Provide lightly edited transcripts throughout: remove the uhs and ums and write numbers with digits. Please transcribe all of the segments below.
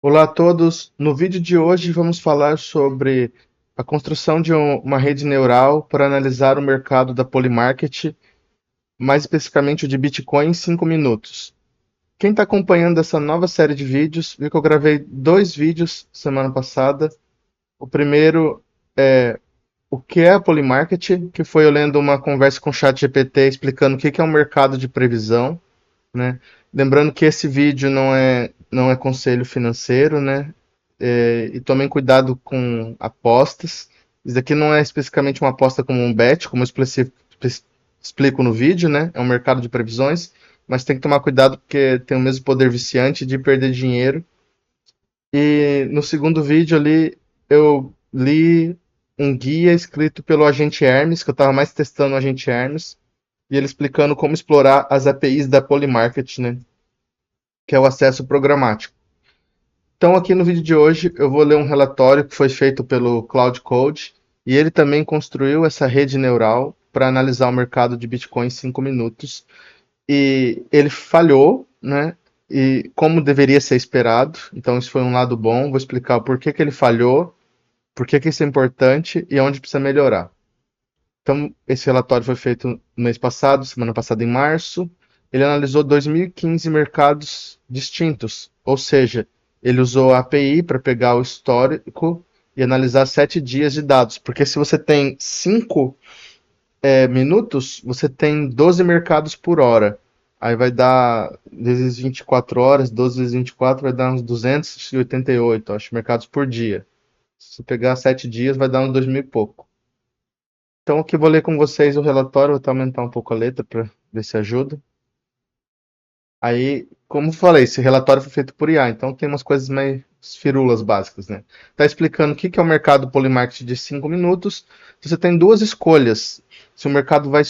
Olá a todos! No vídeo de hoje vamos falar sobre a construção de uma rede neural para analisar o mercado da Polymarket, mais especificamente o de Bitcoin em 5 minutos. Quem está acompanhando essa nova série de vídeos, viu que eu gravei dois vídeos semana passada. O primeiro é o que é a Polymarket, que foi eu lendo uma conversa com o ChatGPT explicando o que é um mercado de previsão, né? Lembrando que esse vídeo não é conselho financeiro, né? E tomem cuidado com apostas. Isso daqui não é especificamente uma aposta como um bet, como eu explico no vídeo, né? É um mercado de previsões, mas tem que tomar cuidado porque tem o mesmo poder viciante de perder dinheiro. E no segundo vídeo ali eu li um guia escrito pelo agente Hermes, que eu estava mais testando o agente Hermes, e ele explicando como explorar as APIs da Polymarket, né? Que é o acesso programático. Então, aqui no vídeo de hoje, eu vou ler um relatório que foi feito pelo Cloud Code e ele também construiu essa rede neural para analisar o mercado de Bitcoin em 5 minutos. E ele falhou, né? E como deveria ser esperado. Então, isso foi um lado bom. Vou explicar o porquê que ele falhou, por que isso é importante e onde precisa melhorar. Então, esse relatório foi feito no mês passado, semana passada, em março. Ele analisou 2015 mercados distintos, ou seja, ele usou a API para pegar o histórico e analisar 7 dias de dados. Porque se você tem 5 minutos, você tem 12 mercados por hora. Aí vai dar, vezes 24 horas, 12 vezes 24 vai dar uns 288, acho, mercados por dia. Se você pegar 7 dias, vai dar uns 2.000 e pouco. Então, aqui eu vou ler com vocês o relatório, vou até aumentar um pouco a letra para ver se ajuda. Aí, como eu falei, esse relatório foi feito por IA, então tem umas coisas mais firulas básicas, né? Tá explicando o que é o mercado polymarket de 5 minutos. Você tem duas escolhas, se o mercado vai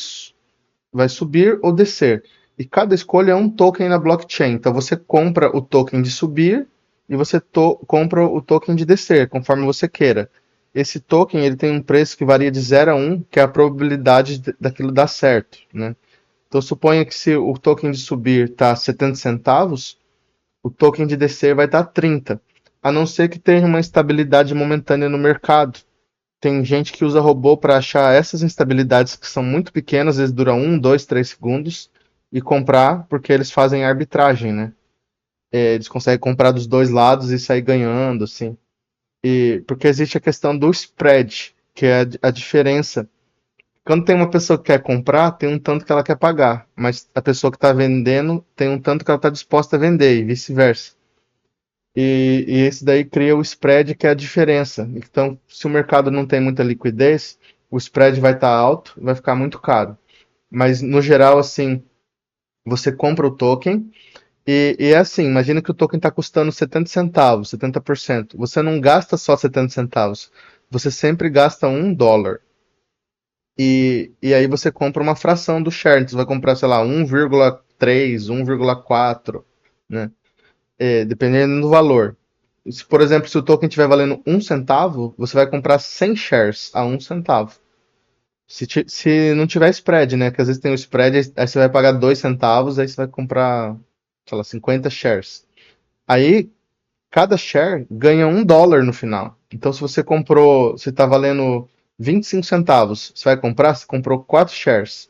subir ou descer. E cada escolha é um token na blockchain. Então você compra o token de subir e você compra o token de descer, conforme você queira. Esse token ele tem um preço que varia de 0 a 1, que é a probabilidade daquilo dar certo, né? Então suponha que se o token de subir está 70 centavos, o token de descer vai estar 30, a não ser que tenha uma instabilidade momentânea no mercado. Tem gente que usa robô para achar essas instabilidades que são muito pequenas, às vezes dura 1, 2, 3 segundos, e comprar, porque eles fazem arbitragem, né? Eles conseguem comprar dos dois lados e sair ganhando, assim. E porque existe a questão do spread, que é a diferença. Quando tem uma pessoa que quer comprar, tem um tanto que ela quer pagar, mas a pessoa que está vendendo tem um tanto que ela está disposta a vender, e vice-versa. E esse daí cria o spread, que é a diferença. Então, se o mercado não tem muita liquidez, o spread vai estar alto, vai ficar muito caro. Mas, no geral, assim, você compra o token e é assim, imagina que o token está custando 70 centavos, 70%. Você não gasta só 70 centavos, você sempre gasta $1. E aí você compra uma fração do share, então você vai comprar, sei lá, 1,3, 1,4, né? Dependendo do valor. Se, por exemplo, se o token estiver valendo 1 centavo, você vai comprar 100 shares a 1 centavo. Se não tiver spread, né? Que às vezes tem o spread, aí você vai pagar 2 centavos, aí você vai comprar, sei lá, 50 shares. Aí, cada share ganha $1 no final. Então, se você comprou, se está valendo 25 centavos, você vai comprar, você comprou 4 shares.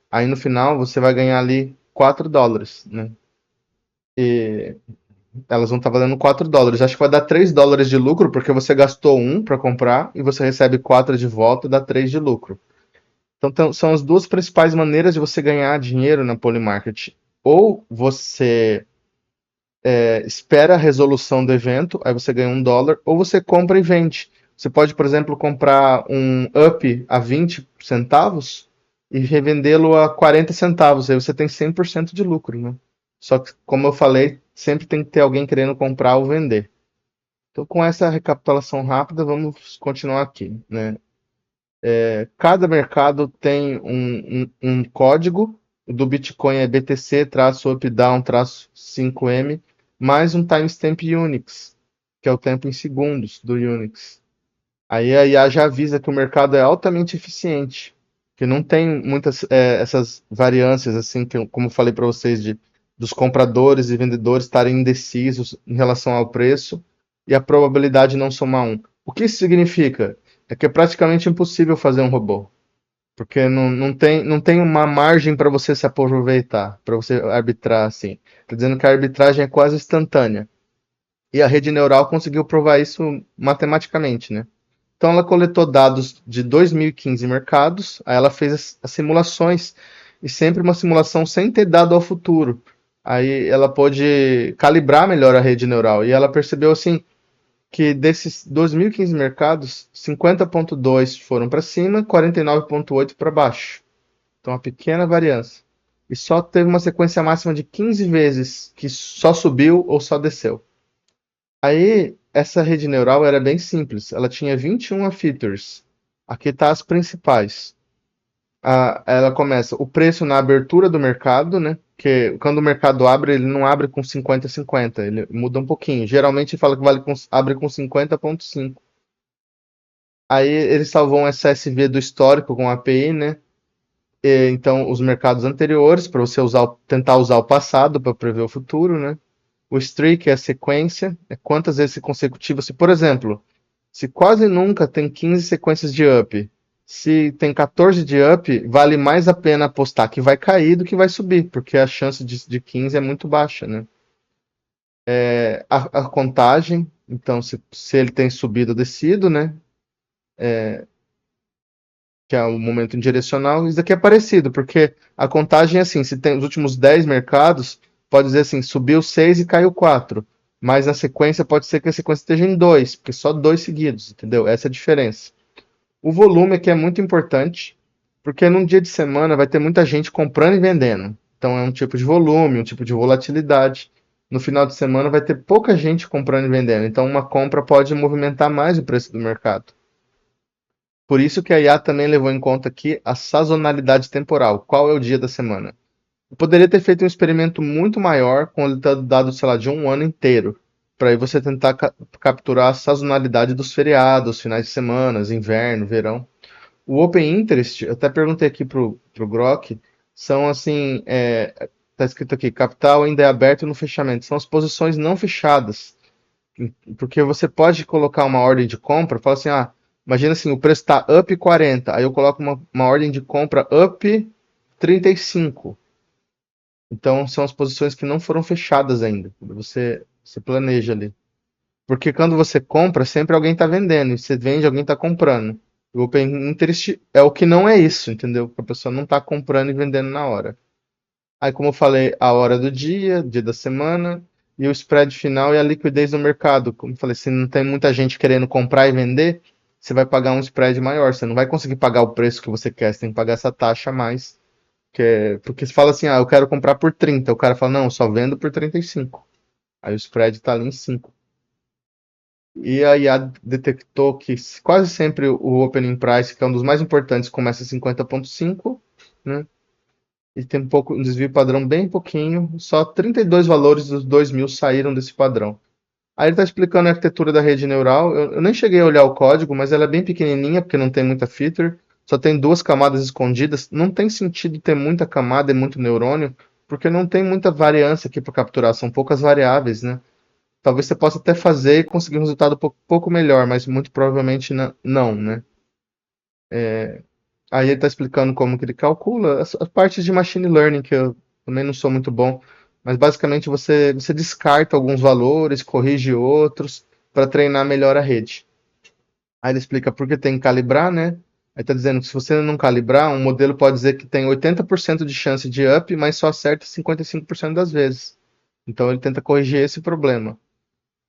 Aí no final você vai ganhar ali $4, né? E elas vão estar valendo $4. Acho que vai dar $3 de lucro, porque você gastou um para comprar e você recebe 4 de volta, dá 3 de lucro. Então são as duas principais maneiras de você ganhar dinheiro na Polymarket. Ou você espera a resolução do evento, aí você ganha $1, ou você compra e vende. Você pode, por exemplo, comprar um up a 20 centavos e revendê-lo a 40 centavos. Aí você tem 100% de lucro, né? Só que, como eu falei, sempre tem que ter alguém querendo comprar ou vender. Então, com essa recapitulação rápida, vamos continuar aqui, né? Cada mercado tem um código. O do Bitcoin é BTC-up-down-5M, mais um timestamp Unix, que é o tempo em segundos do Unix. Aí a IA já avisa que o mercado é altamente eficiente, que não tem muitas essas variâncias, assim, como eu falei para vocês, de dos compradores e vendedores estarem indecisos em relação ao preço e a probabilidade de não somar um. O que isso significa? É que é praticamente impossível fazer um robô, porque não tem uma margem para você se aproveitar, para você arbitrar assim. Está dizendo que a arbitragem é quase instantânea. E a rede neural conseguiu provar isso matematicamente, né? Então ela coletou dados de 2015 mercados, aí ela fez as simulações, e sempre uma simulação sem ter dado ao futuro. Aí ela pôde calibrar melhor a rede neural, e ela percebeu assim que desses 2015 mercados, 50,2 foram para cima, 49,8 para baixo. Então uma pequena variância. E só teve uma sequência máxima de 15 vezes que só subiu ou só desceu. Aí, essa rede neural era bem simples. Ela tinha 21 features. Aqui tá as principais. Ela começa o preço na abertura do mercado, né? Que quando o mercado abre, ele não abre com 50,50, ele muda um pouquinho. Geralmente fala que abre com 50,5. Aí ele salvou um SSV do histórico com API, né? Então, os mercados anteriores, para você tentar usar o passado para prever o futuro, né? O streak é a sequência, é quantas vezes consecutivas. Se, por exemplo, se quase nunca tem 15 sequências de up, se tem 14 de up, vale mais a pena apostar que vai cair do que vai subir, porque a chance de 15 é muito baixa, né? A contagem, então se ele tem subido ou descido, né? Que é o momento indirecional, isso aqui é parecido, porque a contagem é assim, se tem os últimos 10 mercados, pode dizer assim, subiu 6 e caiu 4. Mas na sequência pode ser que a sequência esteja em 2, porque só 2 seguidos, entendeu? Essa é a diferença. O volume aqui é muito importante, porque num dia de semana vai ter muita gente comprando e vendendo. Então é um tipo de volume, um tipo de volatilidade. No final de semana vai ter pouca gente comprando e vendendo. Então uma compra pode movimentar mais o preço do mercado. Por isso que a IA também levou em conta aqui a sazonalidade temporal. Qual é o dia da semana? Eu poderia ter feito um experimento muito maior com ele dado, sei lá, de um ano inteiro, para aí você tentar capturar a sazonalidade dos feriados, finais de semana, inverno, verão. O Open Interest, eu até perguntei aqui pro Grok, são assim, tá escrito aqui, capital ainda é aberto no fechamento, são as posições não fechadas, porque você pode colocar uma ordem de compra, fala assim, imagina assim, o preço está up 40, aí eu coloco uma ordem de compra up 35. Então são as posições que não foram fechadas ainda. Você planeja ali. Porque quando você compra, sempre alguém está vendendo. E você vende, alguém está comprando. O Open Interest é o que não é isso, entendeu? A pessoa não está comprando e vendendo na hora. Aí, como eu falei, a hora do dia da semana, e o spread final e a liquidez do mercado. Como eu falei, se não tem muita gente querendo comprar e vender, você vai pagar um spread maior. Você não vai conseguir pagar o preço que você quer, você tem que pagar essa taxa a mais. Porque você fala assim, eu quero comprar por 30. O cara fala, não, eu só vendo por 35. Aí o spread está ali em 5. E a IA detectou que quase sempre o opening price, que é um dos mais importantes, começa em 50,5, né? E tem um desvio padrão bem pouquinho, só 32 valores dos 2.000 saíram desse padrão. Aí ele está explicando a arquitetura da rede neural. Eu nem cheguei a olhar o código, mas ela é bem pequenininha, porque não tem muita feature. Só tem duas camadas escondidas. Não tem sentido ter muita camada e muito neurônio, porque não tem muita variância aqui para capturar. São poucas variáveis, né? Talvez você possa até fazer e conseguir um resultado pouco melhor, mas muito provavelmente não, né? Aí ele está explicando como que ele calcula as partes de machine learning, que eu também não sou muito bom, mas basicamente você descarta alguns valores, corrige outros para treinar melhor a rede. Aí ele explica por que tem que calibrar, né? Aí está dizendo que se você não calibrar, um modelo pode dizer que tem 80% de chance de up, mas só acerta 55% das vezes. Então ele tenta corrigir esse problema.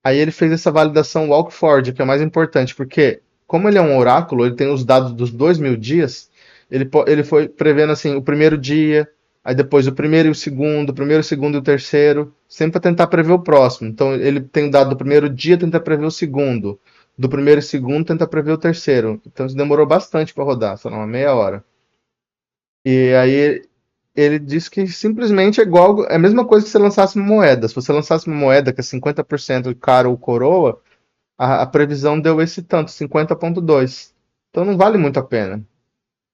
Aí ele fez essa validação walk forward, que é mais importante, porque como ele é um oráculo, ele tem os dados dos 2.000 dias, ele foi prevendo assim o primeiro dia, aí depois o primeiro, o segundo e o terceiro, sempre para tentar prever o próximo. Então ele tem o dado do primeiro dia, tenta prever o segundo, do primeiro e segundo, tenta prever o terceiro. Então isso demorou bastante para rodar, sei lá, uma meia hora. E aí ele disse que simplesmente é igual, é a mesma coisa que você lançasse uma moeda. Se você lançasse uma moeda que é 50% cara ou coroa, a previsão deu esse tanto, 50,2. Então não vale muito a pena,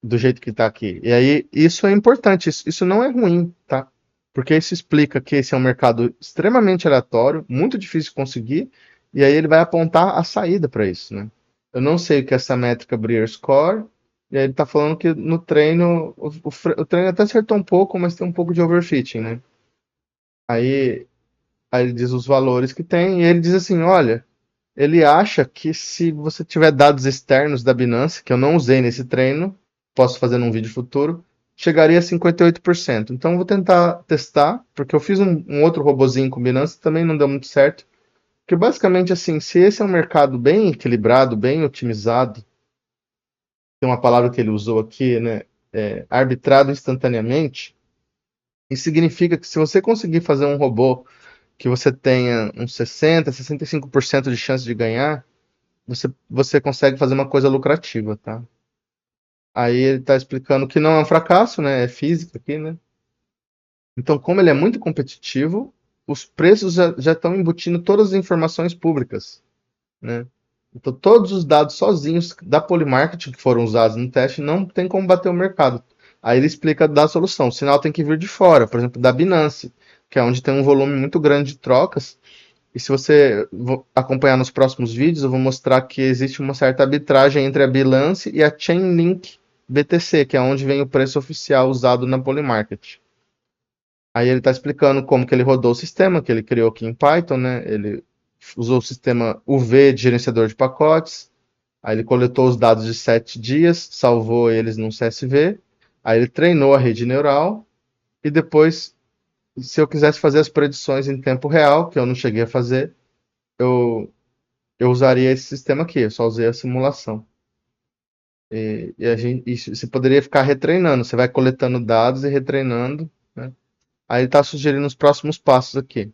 do jeito que está aqui. E aí, isso é importante, isso não é ruim, tá? Porque isso explica que esse é um mercado extremamente aleatório, muito difícil de conseguir, e aí ele vai apontar a saída para isso, né? Eu não sei o que é essa métrica Brier Score, e aí ele está falando que no treino, o treino até acertou um pouco, mas tem um pouco de overfitting, né? Aí, aí ele diz os valores que tem, e ele diz assim, olha, ele acha que se você tiver dados externos da Binance, que eu não usei nesse treino, posso fazer num vídeo futuro, chegaria a 58%. Então eu vou tentar testar, porque eu fiz um outro robozinho com Binance, também não deu muito certo. Porque basicamente assim, se esse é um mercado bem equilibrado, bem otimizado, tem uma palavra que ele usou aqui, né? Arbitrado instantaneamente, isso significa que se você conseguir fazer um robô que você tenha uns 60, 65% de chance de ganhar, você consegue fazer uma coisa lucrativa, tá? Aí ele está explicando que não é um fracasso, né? É física aqui, né? Então, como ele é muito competitivo, os preços já estão embutindo todas as informações públicas, né? Então, todos os dados sozinhos da Polymarket que foram usados no teste não tem como bater o mercado. Aí ele explica da solução. O sinal tem que vir de fora, por exemplo, da Binance, que é onde tem um volume muito grande de trocas. E se você acompanhar nos próximos vídeos, eu vou mostrar que existe uma certa arbitragem entre a Binance e a Chainlink BTC, que é onde vem o preço oficial usado na Polymarket. Aí ele está explicando como que ele rodou o sistema, que ele criou aqui em Python, né? Ele usou o sistema UV de gerenciador de pacotes. Aí ele coletou os dados de 7 dias, salvou eles num CSV. Aí ele treinou a rede neural. E depois, se eu quisesse fazer as predições em tempo real, que eu não cheguei a fazer, eu, eu usaria esse sistema aqui. Eu só usei a simulação. Você poderia ficar retreinando. Você vai coletando dados e retreinando, né? Aí ele está sugerindo os próximos passos aqui,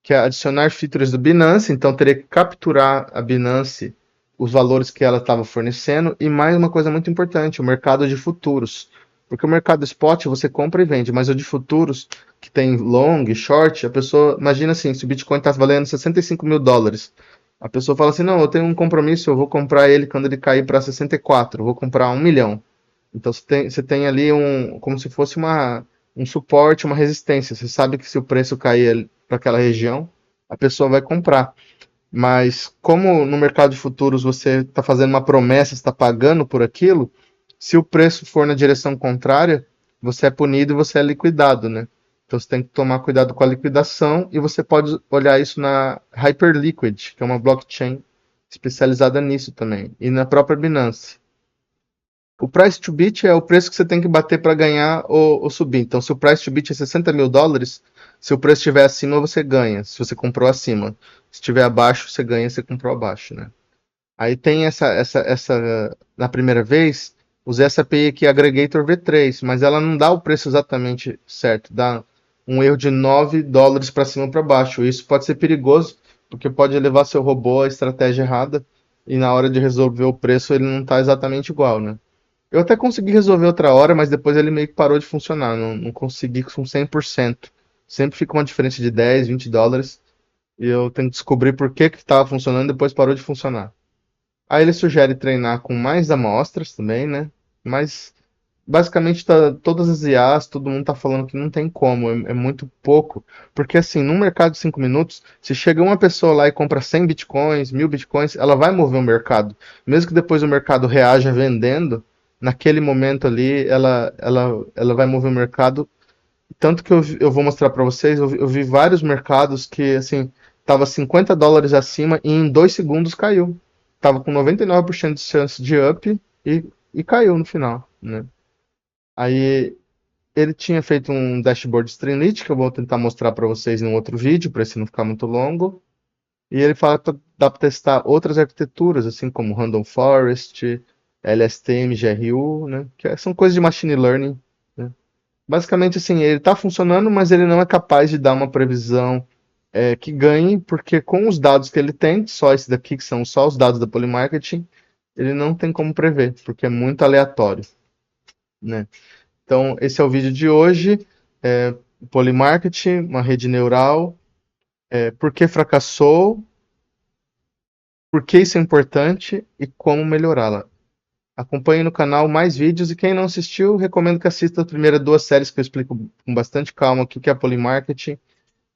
que é adicionar features do Binance, então teria que capturar a Binance, os valores que ela estava fornecendo, e mais uma coisa muito importante, o mercado de futuros. Porque o mercado spot você compra e vende, mas o de futuros, que tem long, short, a pessoa, imagina assim, se o Bitcoin está valendo 65 mil dólares, a pessoa fala assim, não, eu tenho um compromisso, eu vou comprar ele quando ele cair para 64, eu vou comprar 1 milhão. Então você tem ali como se fosse um suporte, uma resistência. Você sabe que se o preço cair para aquela região, a pessoa vai comprar. Mas como no mercado de futuros você está fazendo uma promessa, está pagando por aquilo, se o preço for na direção contrária, você é punido e você é liquidado, né? Então você tem que tomar cuidado com a liquidação e você pode olhar isso na Hyperliquid, que é uma blockchain especializada nisso também, e na própria Binance. O price to beat é o preço que você tem que bater para ganhar ou subir. Então, se o price to beat é 60 mil dólares, se o preço estiver acima, você ganha. Se você comprou acima. Se estiver abaixo, você ganha, se você comprou abaixo, né? Aí tem na primeira vez, usei essa API aqui, Aggregator V3, mas ela não dá o preço exatamente certo. Dá um erro de 9 dólares para cima ou para baixo. Isso pode ser perigoso, porque pode levar seu robô à estratégia errada e na hora de resolver o preço ele não está exatamente igual, né? Eu até consegui resolver outra hora, mas depois ele meio que parou de funcionar. Não consegui com 100%. Sempre fica uma diferença de 10, 20 dólares. E eu tenho que descobrir por que estava funcionando e depois parou de funcionar. Aí ele sugere treinar com mais amostras também, né? Mas basicamente todas as IAs, todo mundo tá falando que não tem como, é muito pouco. Porque assim, num mercado de 5 minutos, se chega uma pessoa lá e compra 100 bitcoins, 1000 bitcoins, ela vai mover o mercado. Mesmo que depois o mercado reaja vendendo, naquele momento ali ela vai mover o mercado. Tanto que eu vou mostrar para vocês, eu vi vários mercados que assim, tava 50 dólares acima e em 2 segundos caiu. Tava com 99% de chance de up e caiu no final, né? Aí ele tinha feito um dashboard Streamlit, que eu vou tentar mostrar para vocês em um outro vídeo, para esse não ficar muito longo. E ele fala que dá para testar outras arquiteturas, assim como Random Forest, LSTM, GRU, né? São coisas de machine learning, né? Basicamente, assim, ele está funcionando, mas ele não é capaz de dar uma previsão que ganhe, porque com os dados que ele tem, só esse daqui, que são só os dados da Polymarketing, ele não tem como prever, porque é muito aleatório, né? Então, esse é o vídeo de hoje. Polymarketing, uma rede neural. Por que fracassou? Por que isso é importante? E como melhorá-la? Acompanhe no canal mais vídeos e quem não assistiu, recomendo que assista as primeiras duas séries que eu explico com bastante calma o que é Polymarketing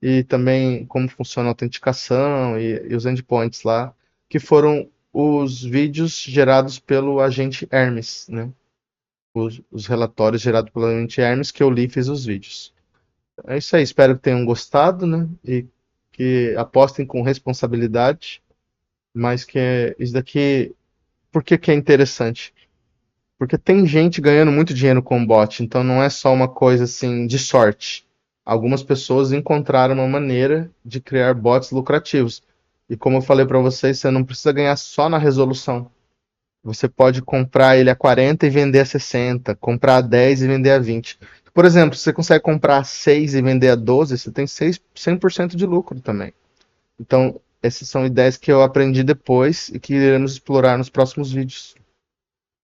e também como funciona a autenticação e os endpoints lá, que foram os vídeos gerados pelo agente Hermes, né? Os relatórios gerados pelo agente Hermes que eu li e fiz os vídeos. É isso aí, espero que tenham gostado, né? E que apostem com responsabilidade, mas que isso daqui, por que que é interessante? Porque tem gente ganhando muito dinheiro com bot, então não é só uma coisa assim de sorte. Algumas pessoas encontraram uma maneira de criar bots lucrativos. E como eu falei para vocês, você não precisa ganhar só na resolução. Você pode comprar ele a 40 e vender a 60, comprar a 10 e vender a 20. Por exemplo, se você consegue comprar a 6 e vender a 12, você tem 100% de lucro também. Então, essas são ideias que eu aprendi depois e que iremos explorar nos próximos vídeos.